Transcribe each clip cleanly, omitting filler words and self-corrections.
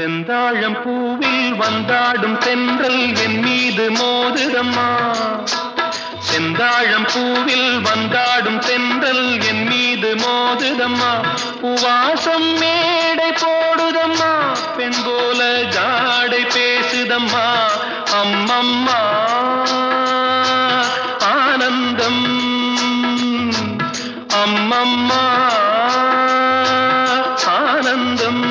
செந்தாழம் பூவில் வந்தாடும் தென்றல் என் மீது மோதுதம்மா. செந்தாழம் பூவில் வந்தாடும் தென்றல் என் மீது மோதுதம்மா. பூவாசம் மேடை போடுதம்மா, பெண் போல ஜாடை பேசுதம்மா. அம்மம்மா ஆனந்தம், அம்மம்மா ஆனந்தம்.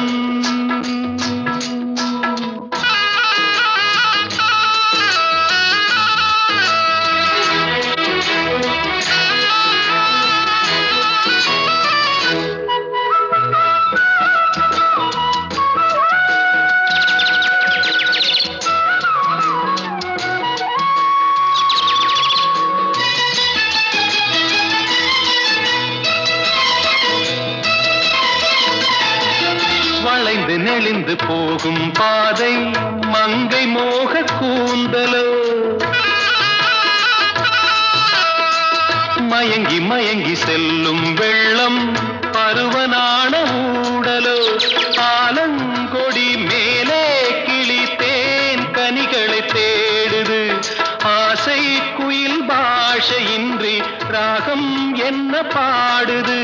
வளைந்து நெளிந்து போகும் பாதை மங்கை மோக கூந்தலோ, மயங்கி மயங்கி செல்லும் வெள்ளம் பருவனான ஊடலோ. ஆலங்கொடி மேலே கிளி தேன் கனிகளை தேடுது, ஆசை குயில் பாஷையின்றி ராகம் என்ன பாடுது.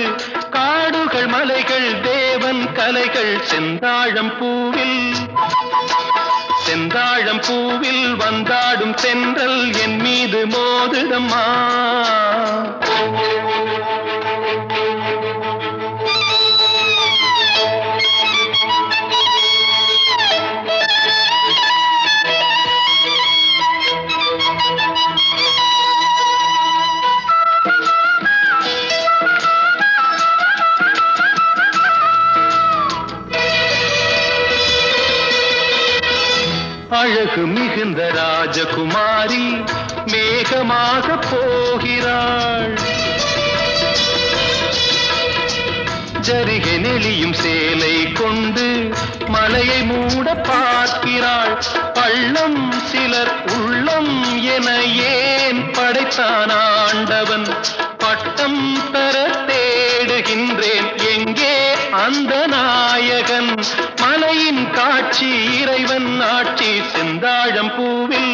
காடுகள் மலைகள் தேவன் கலைகள் செந்தாழம் பூவில், செந்தாழம் பூவில் வந்தாடும் தென்றல் என் மீது மோதுதம்மா. அழகு மிகுந்த ராஜகுமாரி மேகமாக போகிறாள், ஜரிகை நெளியும் சேலை கொண்டு மலையை மூட பார்க்கிறாள். பள்ளம் சிலர் உள்ளம் என ஏன் படைத்தான் ஆண்டவன்? பட்டம் தர தேடுகின்றேன், எங்கே அந்த நாயகன்? மலையின் காட்சி இறைவன் ஆட்சி செந்தாழம் பூவில்,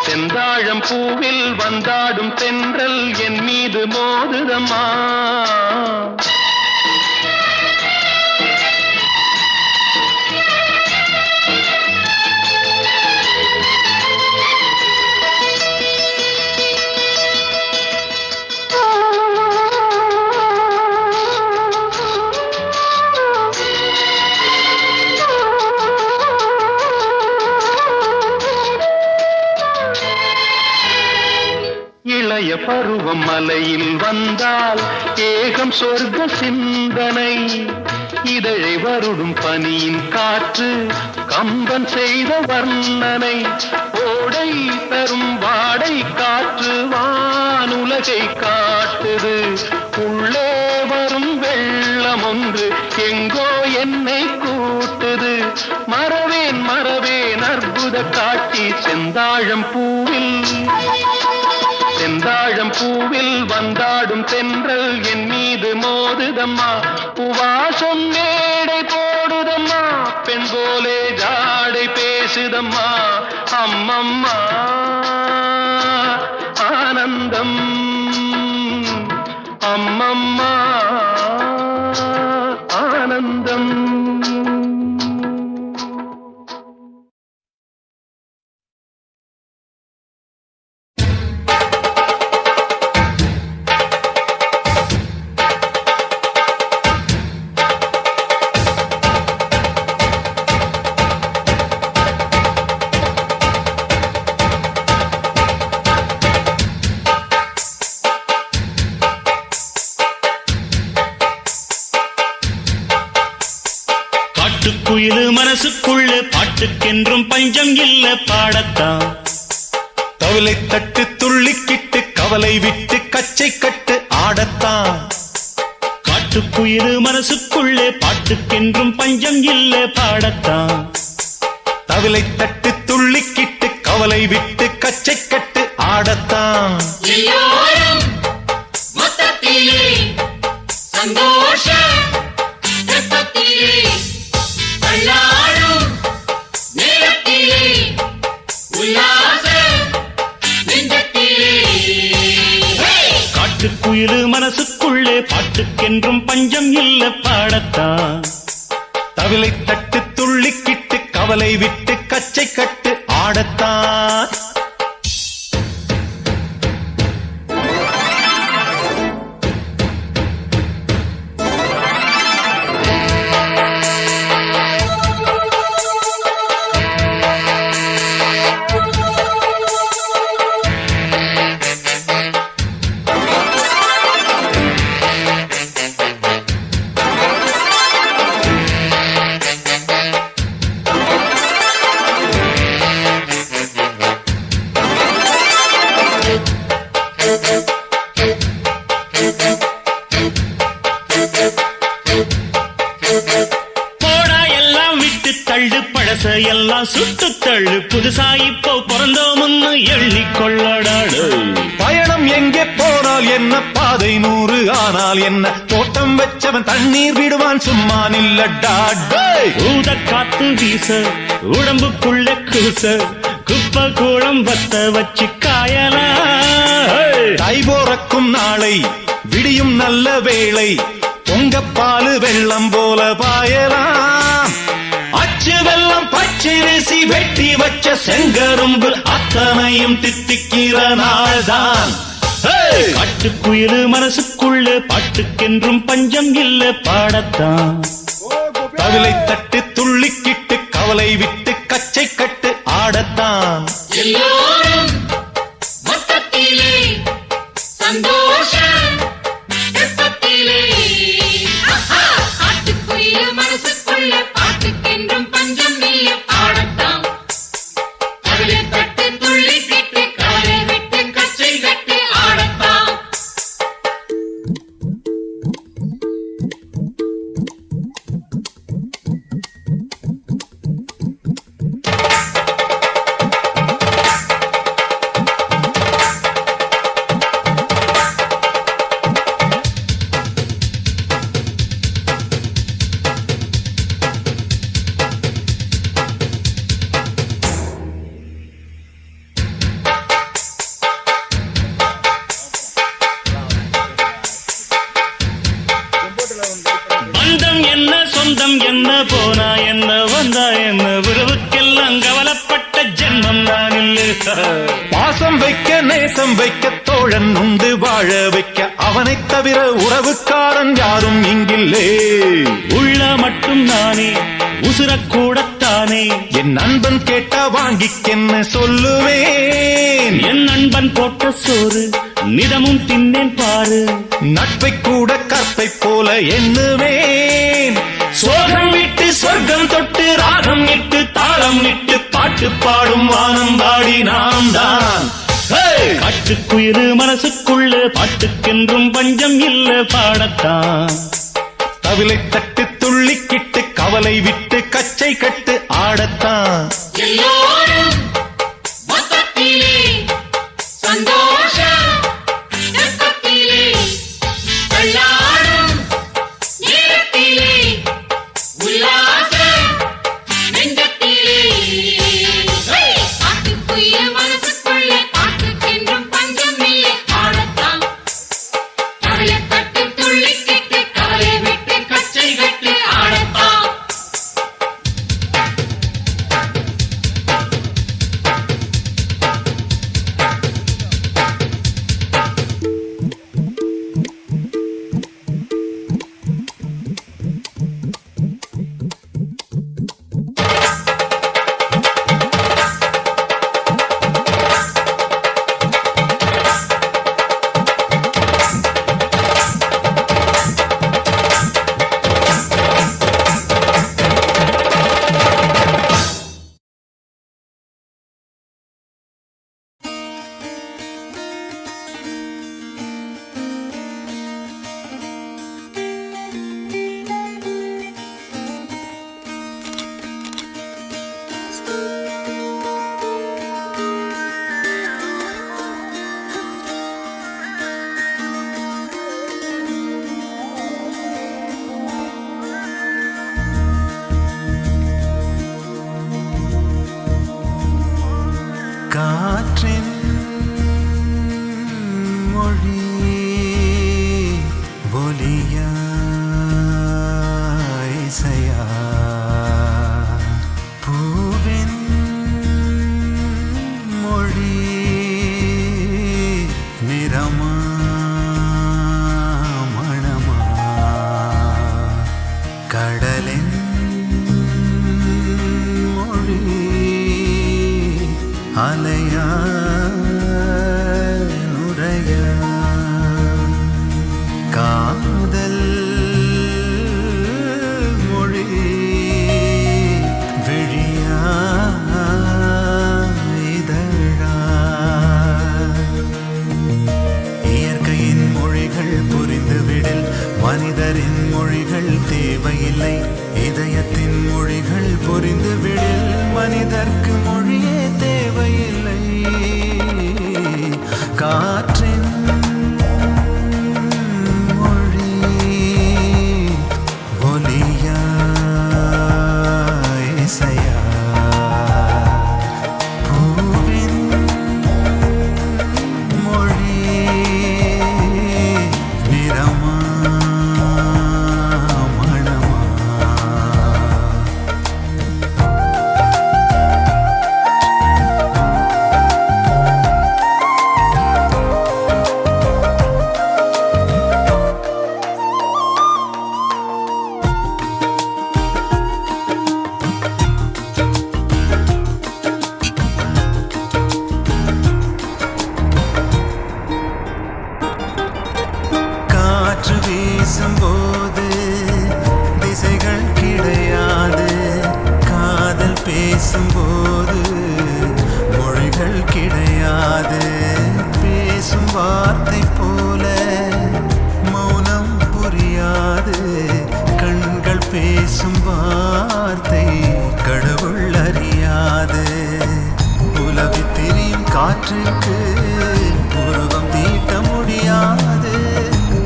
செந்தாழம் பூவில் வந்தாடும் தென்றல் என் மீது மோதுதம்மா. இளைய பருவம் மலையில் வந்தால் ஏகம் சொர்க்க சிந்தனை, இதழை வருடும் பனியின் காற்று கம்பன் செய்த வர்ணனை. ஓடை தரும் வாடை காற்று வானுலகை காட்டுது, உள்ளே வரும் வெள்ளம் ஒன்று எங்கோ என்னை கூட்டுது. மறவேன் மறவேன் அற்புத காட்சி செந்தாழம் பூவில், செந்தாழம் பூவில் வந்தாடும் தென்றல் என் மீது மோதுதம்மா. பூவாசம் மேடை போடுதம்மா, பெண் போலே ஜாடை பேசுதம்மா. அம்மம்மா ஆனந்தம், அம்மம்மா ஆனந்தம். குயிலு மனசுக்குள்ள பாட்டுக்கென்றும் பஞ்சம் இல்ல பாடத்தான். தவளை தட்டு துள்ளிக்கிட்டு கவலை விட்டு கச்சை கட்டு ஆடத்தான். காட்டுக்குயிலு மனசுக்குள்ளே பாட்டுக்கென்றும் பஞ்சம் இல்ல பாடத்தான். தவளை தட்டு துள்ளிக்கிட்டு கவலை விட்டு கச்சை கட்டு ஆடத்தான். சந்தோஷ வெப்பத்திலே காட்டுக்குயிலு மனசுக்குள்ளே பாட்டுக்கென்றும் பஞ்சம் இல்ல பாடத்தான். தவிலை தட்டு துள்ளிக்கிட்டு கவலை விட்டு கச்சை கட்டு ஆடத்தான். எல்லாம் சுட்டு தள்ளு புதுசா இப்போ பிறந்தோம்னு எண்ணிக்கொள்ளடாடு. பயணம் எங்கே போனால் என்ன பாதை 100 ஆனால் என்ன தோட்டம் வச்சவன் தண்ணீர் விடுவான் சும்மா நில்லடா. ஊத காத்து வீச உடம்புக்குள்ள கூச குப்பை கூடம் வத்த வச்சு காயலா. தை போறக்கும் நாளை விடியும் நல்ல வேளை பொங்கப்பாலு வெள்ளம் போல பாயலாம். அச்சு வெள்ளம் பச்சரிசி வெட்டி வச்ச செங்கரும்பு அத்தனையும் தித்திக்கிற நாள்தான். காட்டுக்குயிலு மனசுக்குள்ளே பாட்டுக்கென்றும் பஞ்சம் இல்ல பாடத்தான். தவிலை தட்டு துள்ளிக்கிட்டு கவலை விட்டு கச்சை கட்டு ஆடத்தான். பந்தம் என்ன சொந்தம் என்ன போனா என்ன வந்தா என்ன உறவுக்கெல்லாம் கவலைப்பட்ட ஜென்மம் நான் இல்லை. பாசம் வைக்க நேசம் வைக்க தோழன் உண்டு வாழ வைக்க அவனை தவிர உறவுக்காரன் யாரும் இங்கில்லே. உள்ள மட்டும் நானே உசுரக்கூடத்தானே என் நண்பன் கேட்டா வாங்கிக்கென்னு சொல்லுவேன். என் நண்பன் போட்ட சோறு நிதமும் தின்னேன் பாரு. நட்பை கூட கற்பை போல எண்ணுவேன். சோகம் விட்டு சொர்க்கம் தொட்டு ராகம் இட்டு தாளம் இட்டு பாட்டு பாடும் வானம் பாடி நாம் தான். காட்டுக்குயிலு மனசுக்குள்ள பாட்டுக்கென்றும் பஞ்சம் இல்ல பாடத்தான். தவிலை தட்டு துள்ளிக்கிட்டு கவலை விட்டு கச்சை கட்டு ஆடத்தான். காற்றின் மொழி இசையா காதல் மொழி விழியா இதழா இயற்கையின் மொழிகள் புரிந்துவிடில் மனிதரின் மொழிகள் தேவையில்லை இதயத்தின் மொழிகள் புரிந்துவிடில் மனிதர்க்கு மொழியே தேவையில்லை காற்றின் மொழி ஒலியா இசையா பூவின் மொழி நிறமா மணமா காற்று வீசும்போது திசைகள் கிடையாது காதல் பேசும்போது மொழிகள் கிடையாது பேசும் வார்த்தை போல மௌனம் புரியாது கண்கள் பேசும் வார்த்தை கடவுள் அறியாது உலவி திரியும் காற்றுக்கு உருவம் தீட்ட முடியாது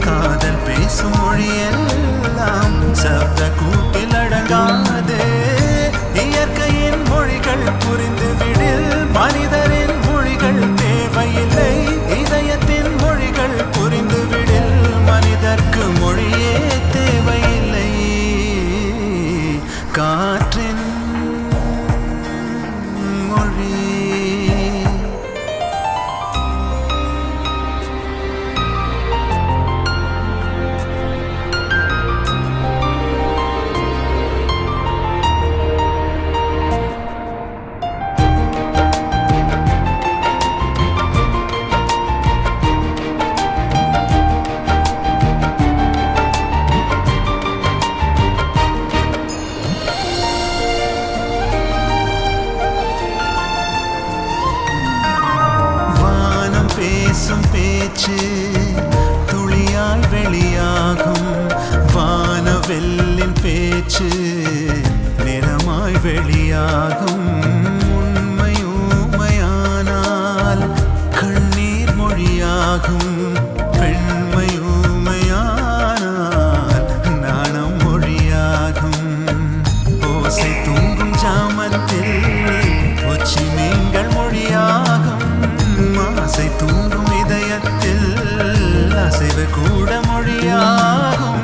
காதல் பேசும் மொழியெல்லாம் சப்த கூட்டில் அடங்காது இயற்கையின் மொழிகள் புரிந்துவிடில் மனிதரின் மொழிகள் தேவையில்லை இதயத்தின் மொழிகள் புரிந்துவிடில் மனிதர்க்கு மொழியே தேவையில்லை காற்றின் மொழி வானம் பேசும் பேச்சு துளியால் வெளியாகும் வானவெல்லின் பேச்சு நிறமாய் வெளியாகும் உண்மை ஊமையானால் கண்ணீர் மொழியாகும் பெண்மை ஊமையானால் நாணம் மொழியாகும் ஓசை தூங்கும் ஜாமத்தில் உச்சி மீன்கள் மொழியாகும் ஆசை தூங்கும் இதயத்தில் அசைவு கூட மொழியாகும்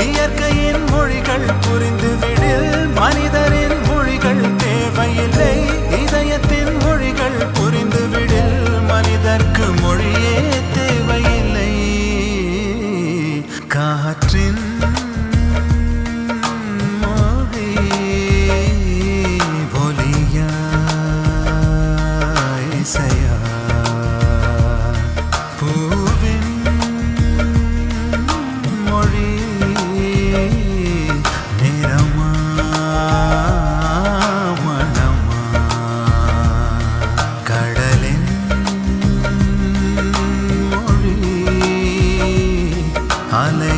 இயற்கையின் மொழிகள் புரிந்துவிடில் மனிதரின் மொழிகள் தேவையில்லை இதயத்தின் மொழிகள் புரிந்துவிடில் மனிதர்க்கு மொழியே தேவையில்லை காற்றின் மொழி ஒலியா இசையா பூவின் மொழி நிறமா மணமா கடலின் மொழி அலை